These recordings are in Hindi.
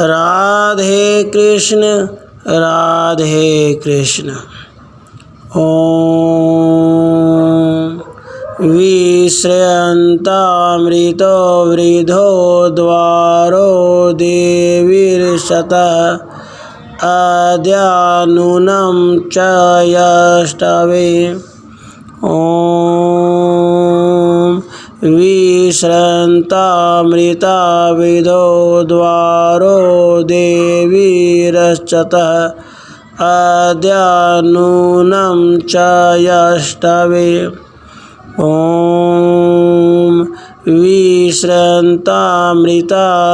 राधे कृष्ण राधे कृष्ण। ओम विश्रयन्तामृतो वृद्धो द्वारो देवीर्षतः अद्यानूनं च यष्टवे। ओम विश्रयन्तामृता वृद्धो द्वारो देवीर्षतः अद्यानूनं च यष्टवे। ओम विश्रयन्तामृता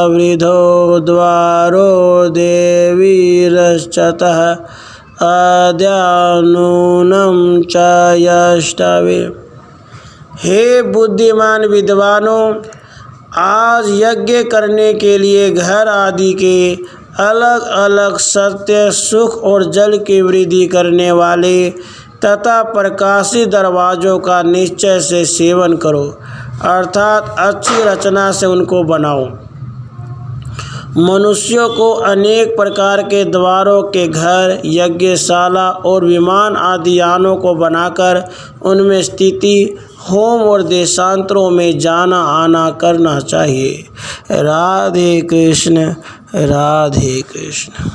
वृद्धो द्वारो देवीर्षतः अद्यानूनं च यष्टवे। हे बुद्धिमान विद्वानों, आज यज्ञ करने के लिए घर आदि के अलग अलग सत्य, सुख और जल की वृद्धि करने वाले तथा प्रकाशित दरवाज़ों का निश्चय से सेवन करो, अर्थात अच्छी रचना से उनको बनाओ। मनुष्यों को अनेक प्रकार के द्वारों के घर, यज्ञशाला और विमान आदि यानों को बनाकर उनमें स्थिति, होम और देशांतरों में जाना आना करना चाहिए। राधे कृष्ण राधे कृष्ण।